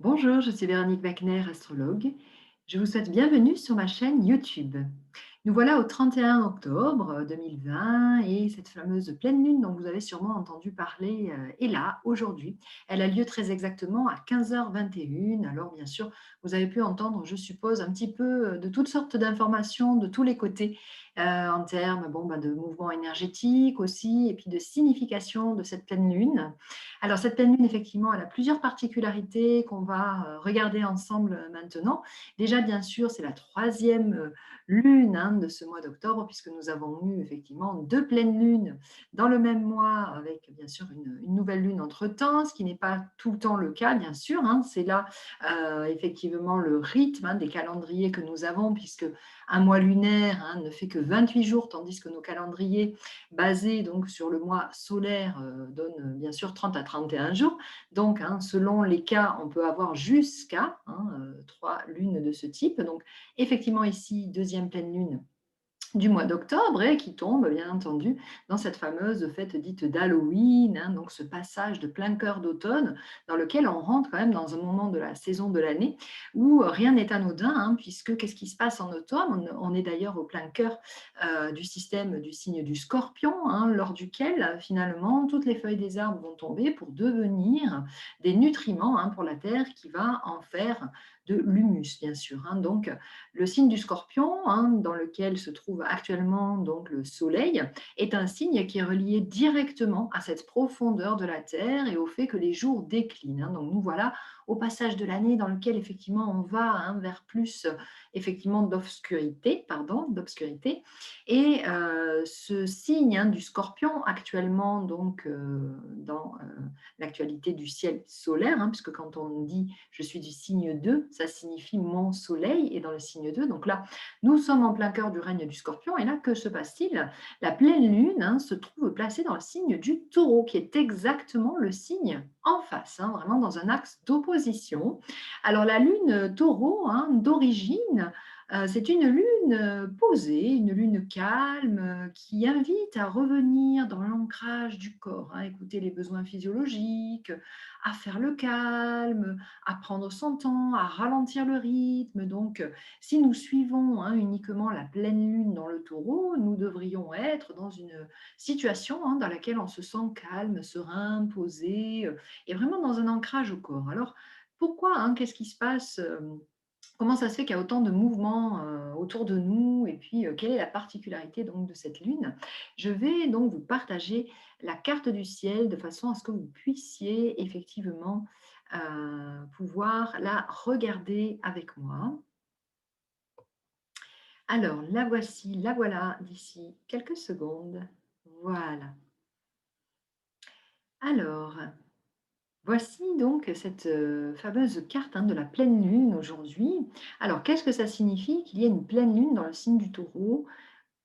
Bonjour, je suis Véronique Wagner, astrologue. Je vous souhaite bienvenue sur ma chaîne YouTube. Nous voilà au 31 octobre 2020 et cette fameuse pleine lune dont vous avez sûrement entendu parler est là aujourd'hui. Elle a lieu très exactement à 15h21. Alors bien sûr, vous avez pu entendre, je suppose, un petit peu de toutes sortes d'informations de tous les côtés en termes de mouvements énergétiques aussi et puis de signification de cette pleine lune. Alors cette pleine lune, effectivement, elle a plusieurs particularités qu'on va regarder ensemble maintenant. Déjà, bien sûr, c'est la troisième lune de ce mois d'octobre, puisque nous avons eu effectivement deux pleines lunes dans le même mois, avec bien sûr une nouvelle lune entre-temps, ce qui n'est pas tout le temps le cas, bien sûr. C'est là effectivement le rythme des calendriers que nous avons, puisque un mois lunaire ne fait que 28 jours, tandis que nos calendriers basés donc sur le mois solaire donnent bien sûr 30 à 31 jours. Donc, selon les cas, on peut avoir jusqu'à trois lunes de ce type. Donc, effectivement, ici, deuxième pleine lune du mois d'octobre et qui tombe, bien entendu, dans cette fameuse fête dite d'Halloween, donc ce passage de plein cœur d'automne dans lequel on rentre quand même dans un moment de la saison de l'année où rien n'est anodin, puisque qu'est-ce qui se passe en automne? On est d'ailleurs au plein cœur du système du signe du Scorpion, lors duquel finalement toutes les feuilles des arbres vont tomber pour devenir des nutriments pour la terre qui va en faire de l'humus, bien sûr. Donc, le signe du Scorpion, dans lequel se trouve actuellement donc le Soleil, est un signe qui est relié directement à cette profondeur de la Terre et au fait que les jours déclinent. Donc nous voilà au passage de l'année dans lequel effectivement on va vers plus effectivement d'obscurité. Et ce signe du Scorpion actuellement donc dans l'actualité du ciel solaire, puisque quand on dit je suis du signe 2, ça signifie mon soleil est dans le signe 2. Donc là, nous sommes en plein cœur du règne du Scorpion. Et là, que se passe-t-il? La pleine lune se trouve placée dans le signe du Taureau, qui est exactement le signe en face, vraiment dans un axe d'opposition. Alors la lune Taureau, d'origine, c'est une lune posée, une lune calme, qui invite à revenir dans l'ancrage du corps, écouter les besoins physiologiques, à faire le calme, à prendre son temps, à ralentir le rythme. Donc, si nous suivons uniquement la pleine lune dans le taureau, nous devrions être dans une situation dans laquelle on se sent calme, serein, posé, et vraiment dans un ancrage au corps. Alors, pourquoi qu'est-ce qui se passe Comment ça se fait qu'il y a autant de mouvements autour de nous et puis quelle est la particularité donc de cette lune? Je vais donc vous partager la carte du ciel de façon à ce que vous puissiez effectivement pouvoir la regarder avec moi. Alors, la voici, la voilà d'ici quelques secondes. Voilà. Alors, voici donc cette fameuse carte de la pleine lune aujourd'hui. Alors, qu'est-ce que ça signifie qu'il y ait une pleine lune dans le signe du taureau?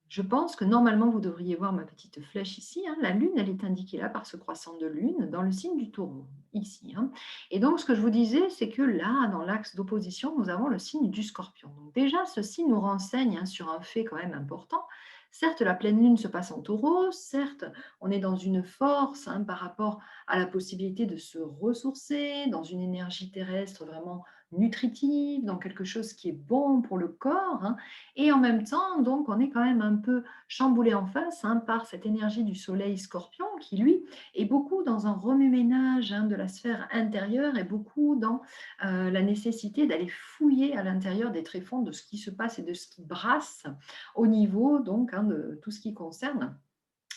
Je pense que normalement, vous devriez voir ma petite flèche ici. La lune, elle est indiquée là par ce croissant de lune dans le signe du taureau, ici. Et donc, ce que je vous disais, c'est que là, dans l'axe d'opposition, nous avons le signe du scorpion. Donc déjà, ceci nous renseigne sur un fait quand même important. Certes, la pleine lune se passe en taureau, certes, on est dans une force par rapport à la possibilité de se ressourcer, dans une énergie terrestre vraiment nutritive, dans quelque chose qui est bon pour le corps, et en même temps, donc, on est quand même un peu chamboulé en face par cette énergie du soleil scorpion qui, lui, est beaucoup dans un remue-ménage de la sphère intérieure et beaucoup dans la nécessité d'aller fouiller à l'intérieur des tréfonds de ce qui se passe et de ce qui brasse au niveau donc de tout ce qui concerne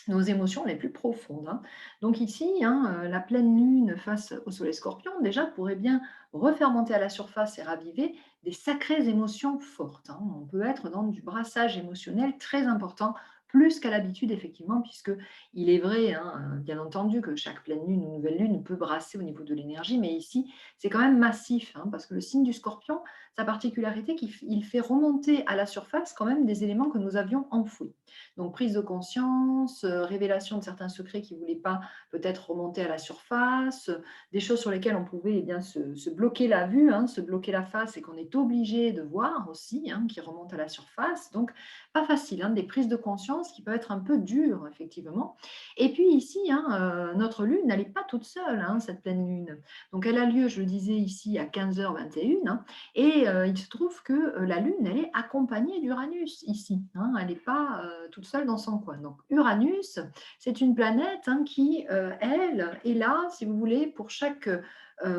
nos émotions les plus profondes. Donc ici, la pleine lune face au soleil scorpion, déjà, pourrait bien refaire monter à la surface et raviver des sacrées émotions fortes. On peut être dans du brassage émotionnel très important, plus qu'à l'habitude, effectivement, puisque il est vrai, bien entendu, que chaque pleine lune ou nouvelle lune peut brasser au niveau de l'énergie, mais ici, c'est quand même massif, parce que le signe du scorpion, sa particularité, qu'il fait remonter à la surface quand même des éléments que nous avions enfouis. Donc, prise de conscience, révélation de certains secrets qui ne voulaient pas peut-être remonter à la surface, des choses sur lesquelles on pouvait se bloquer la vue, se bloquer la face et qu'on est obligé de voir aussi, qui remontent à la surface. Donc, pas facile, des prises de conscience circonstances qui peuvent être un peu dures, effectivement. Et puis ici, hein, notre lune, elle n'est pas toute seule, hein, cette pleine lune. Donc elle a lieu, je le disais ici, à 15h21, hein, et il se trouve que la lune, elle est accompagnée d'Uranus ici, hein, elle n'est pas toute seule dans son coin. Donc Uranus, c'est une planète, hein, qui, elle, est là, si vous voulez, pour chaque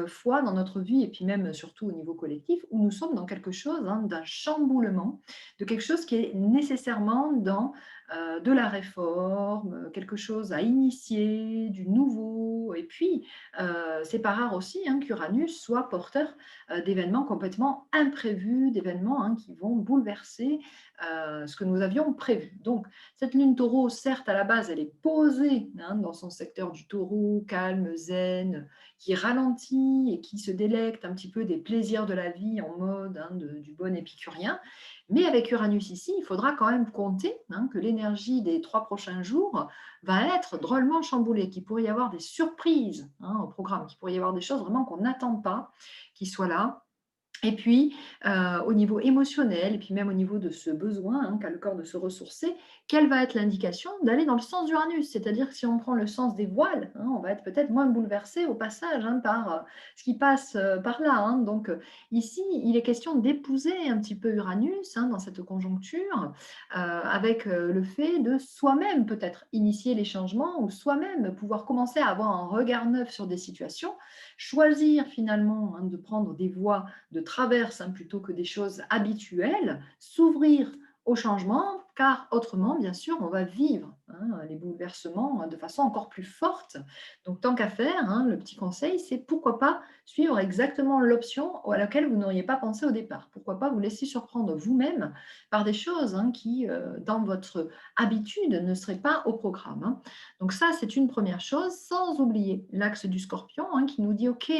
fois dans notre vie, et puis même surtout au niveau collectif, où nous sommes dans quelque chose, hein, d'un chamboulement, de quelque chose qui est nécessairement dans de la réforme, quelque chose à initier, du nouveau. Et puis, c'est pas rare aussi, hein, qu'Uranus soit porteur d'événements complètement imprévus, d'événements, hein, qui vont bouleverser ce que nous avions prévu. Donc, cette lune taureau, certes, à la base, elle est posée, hein, dans son secteur du taureau, calme, zen, qui ralentit et qui se délecte un petit peu des plaisirs de la vie en mode, hein, du bon épicurien. Mais avec Uranus ici, il faudra quand même compter, hein, que l'énergie des 3 prochains jours va être drôlement chamboulée, qu'il pourrait y avoir des surprises, hein, au programme, qu'il pourrait y avoir des choses vraiment qu'on n'attend pas qui soient là. Et puis, au niveau émotionnel et puis même au niveau de ce besoin, hein, qu'a le corps de se ressourcer, quelle va être l'indication? D'aller dans le sens d'Uranus. C'est-à-dire que si on prend le sens des voiles, hein, on va être peut-être moins bouleversé au passage, hein, par, ce qui passe, par là, hein. Donc, ici, il est question d'épouser un petit peu Uranus, hein, dans cette conjoncture, avec, le fait de soi-même peut-être initier les changements ou soi-même pouvoir commencer à avoir un regard neuf sur des situations, choisir finalement, hein, de prendre des voies de traverse, hein, plutôt que des choses habituelles, s'ouvrir au changement, car autrement, bien sûr, on va vivre, hein, les bouleversements, de façon encore plus forte. Donc, tant qu'à faire, hein, le petit conseil, c'est pourquoi pas suivre exactement l'option à laquelle vous n'auriez pas pensé au départ. Pourquoi pas vous laisser surprendre vous-même par des choses, hein, qui, dans votre habitude, ne seraient pas au programme, hein. Donc ça, c'est une première chose, sans oublier l'axe du scorpion, hein, qui nous dit, OK,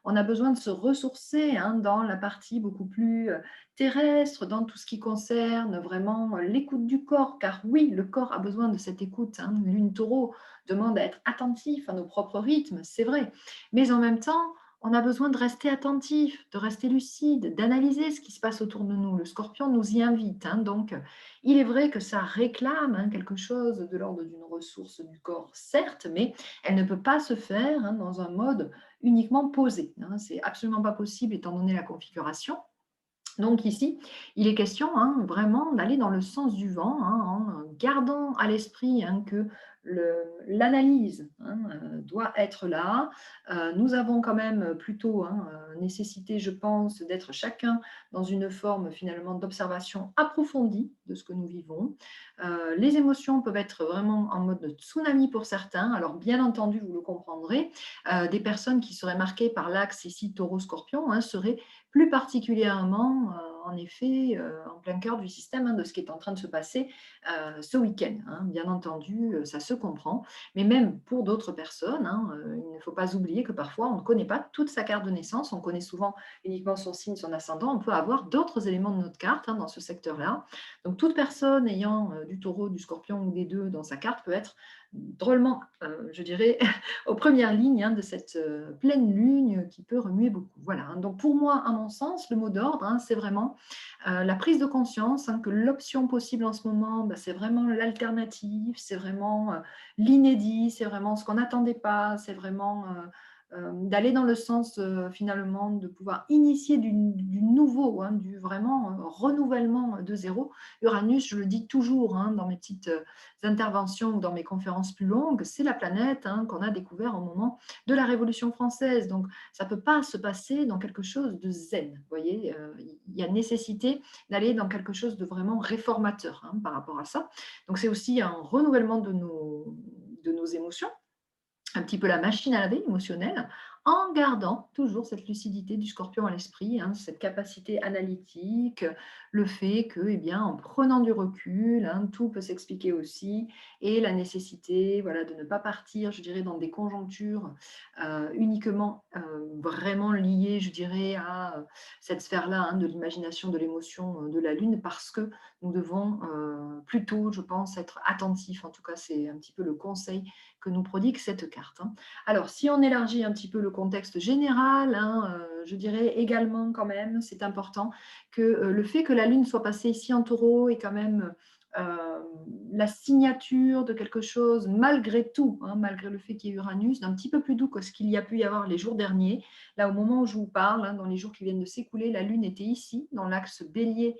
on a besoin de se ressourcer, hein, dans la partie beaucoup plus terrestre, dans tout ce qui concerne vraiment l'écoute du corps, car oui, le corps a besoin de cette écoute, hein. Lune taureau demande à être attentif à nos propres rythmes, c'est vrai, mais en même temps, on a besoin de rester attentif, de rester lucide, d'analyser ce qui se passe autour de nous. Le scorpion nous y invite, hein, donc il est vrai que ça réclame, hein, quelque chose de l'ordre d'une ressource du corps, certes, mais elle ne peut pas se faire, hein, dans un mode uniquement posé, hein. C'est absolument pas possible étant donné la configuration. Donc ici, il est question, hein, vraiment d'aller dans le sens du vent, hein, en gardant à l'esprit, hein, que l'analyse, hein, doit être là. Nous avons quand même plutôt, hein, nécessité, je pense, d'être chacun dans une forme finalement d'observation approfondie de ce que nous vivons. Les émotions peuvent être vraiment en mode de tsunami pour certains. Alors bien entendu, vous le comprendrez, des personnes qui seraient marquées par l'axe ici taureau-scorpion, hein, seraient plus particulièrement, en effet, en plein cœur du système, hein, de ce qui est en train de se passer ce week-end, hein. Bien entendu, ça se comprend, mais même pour d'autres personnes, hein, il ne faut pas oublier que parfois on ne connaît pas toute sa carte de naissance, on connaît souvent uniquement son signe, son ascendant, on peut avoir d'autres éléments de notre carte, hein, dans ce secteur-là. Donc toute personne ayant du taureau, du scorpion ou des deux dans sa carte peut être drôlement, je dirais, aux premières lignes, hein, de cette pleine lune qui peut remuer beaucoup. Voilà, hein. Donc pour moi, à mon sens, le mot d'ordre, hein, c'est vraiment la prise de conscience, hein, que l'option possible en ce moment, bah, c'est vraiment l'alternative, c'est vraiment l'inédit, c'est vraiment ce qu'on n'attendait pas, c'est vraiment d'aller dans le sens, finalement de pouvoir initier du nouveau, hein, du vraiment renouvellement de zéro. Uranus, je le dis toujours, hein, dans mes petites interventions ou dans mes conférences plus longues, c'est la planète, hein, qu'on a découvert au moment de la Révolution française. Donc, ça ne peut pas se passer dans quelque chose de zen. Vous voyez, il y a nécessité d'aller dans quelque chose de vraiment réformateur, hein, par rapport à ça. Donc, c'est aussi un renouvellement de nos émotions, un petit peu la machine à laver émotionnelle, en gardant toujours cette lucidité du scorpion à l'esprit, hein, cette capacité analytique, le fait que, eh bien, en prenant du recul, hein, tout peut s'expliquer aussi, et la nécessité, voilà, de ne pas partir, je dirais, dans des conjonctures uniquement vraiment liées, je dirais, à cette sphère-là, hein, de l'imagination, de l'émotion, de la Lune, parce que nous devons plutôt, je pense, être attentifs. En tout cas, c'est un petit peu le conseil que nous prodigue cette carte, hein. Alors, si on élargit un petit peu le contexte général, hein, je dirais également quand même, c'est important que le fait que la Lune soit passée ici en taureau est quand même euh, la signature de quelque chose, malgré tout, hein, malgré le fait qu'il y ait Uranus, d'un petit peu plus doux que ce qu'il y a pu y avoir les jours derniers. Là, au moment où je vous parle, hein, dans les jours qui viennent de s'écouler, la Lune était ici, dans l'axe Bélier,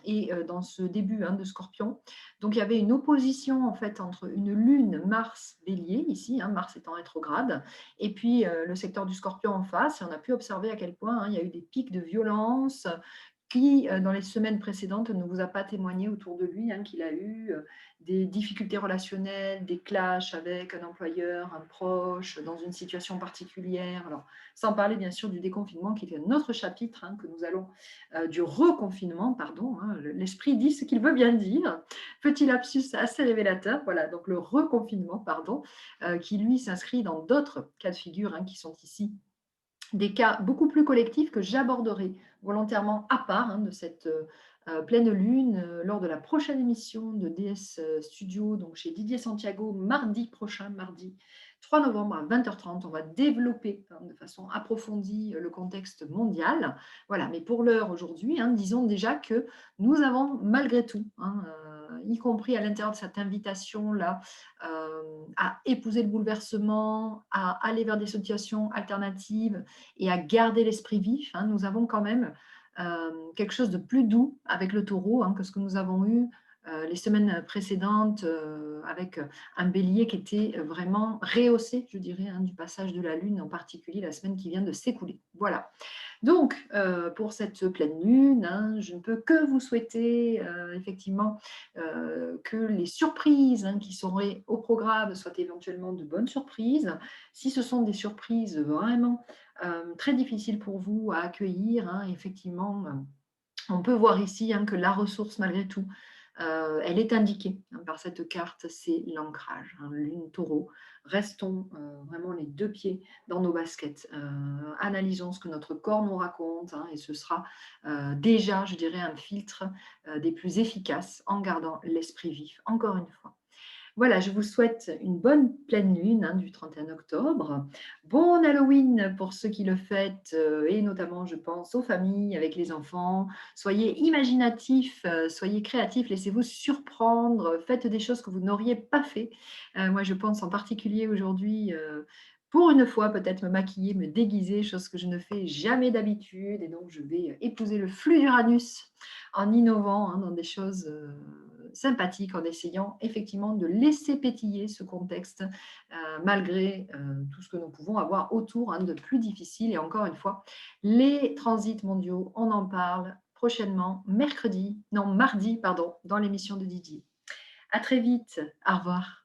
et dans ce début, hein, de Scorpion. Donc, il y avait une opposition en fait entre une Lune Mars-Bélier, ici, hein, Mars étant rétrograde, et puis le secteur du Scorpion en face. Et on a pu observer à quel point, hein, il y a eu des pics de violence qui, dans les semaines précédentes, ne vous a pas témoigné autour de lui, hein, qu'il a eu des difficultés relationnelles, des clashs avec un employeur, un proche, dans une situation particulière. Alors, sans parler bien sûr du déconfinement, qui est un autre chapitre, hein, que nous allons, du reconfinement, pardon, hein, l'esprit dit ce qu'il veut bien dire. Petit lapsus assez révélateur, voilà, donc le reconfinement, pardon, qui lui s'inscrit dans d'autres cas de figure, hein, qui sont ici des cas beaucoup plus collectifs que j'aborderai volontairement à part, hein, de cette pleine lune lors de la prochaine émission de DS Studio, donc chez Didier Santiago, mardi prochain, mardi 3 novembre à 20h30. On va développer, hein, de façon approfondie le contexte mondial. Voilà, mais pour l'heure aujourd'hui, hein, disons déjà que nous avons malgré tout, hein, y compris à l'intérieur de cette invitation-là, à épouser le bouleversement, à aller vers des situations alternatives, et à garder l'esprit vif, hein, nous avons quand même quelque chose de plus doux avec le taureau, hein, que ce que nous avons eu les semaines précédentes avec un bélier qui était vraiment rehaussé, je dirais, hein, du passage de la lune, en particulier la semaine qui vient de s'écouler. Voilà. Donc, pour cette pleine lune, hein, je ne peux que vous souhaiter effectivement que les surprises, hein, qui seraient au programme soient éventuellement de bonnes surprises. Si ce sont des surprises vraiment très difficiles pour vous à accueillir, hein, effectivement, on peut voir ici, hein, que la ressource, malgré tout, elle est indiquée, hein, par cette carte, c'est l'ancrage, hein, lune taureau. Restons vraiment les deux pieds dans nos baskets, analysons ce que notre corps nous raconte, hein, et ce sera déjà, je dirais, un filtre des plus efficaces en gardant l'esprit vif, encore une fois. Voilà, je vous souhaite une bonne pleine lune, hein, du 31 octobre. Bon Halloween pour ceux qui le fêtent, et notamment, je pense, aux familles avec les enfants. Soyez imaginatifs, soyez créatifs, laissez-vous surprendre, faites des choses que vous n'auriez pas fait. Moi, je pense en particulier aujourd'hui, pour une fois, peut-être me maquiller, me déguiser, chose que je ne fais jamais d'habitude. Et donc, je vais épouser le flux d'Uranus en innovant, hein, dans des choses sympathiques, en essayant effectivement de laisser pétiller ce contexte, malgré tout ce que nous pouvons avoir autour, hein, de plus difficile. Et encore une fois, les transits mondiaux, on en parle prochainement, mardi, pardon, dans l'émission de Didier. À très vite, au revoir.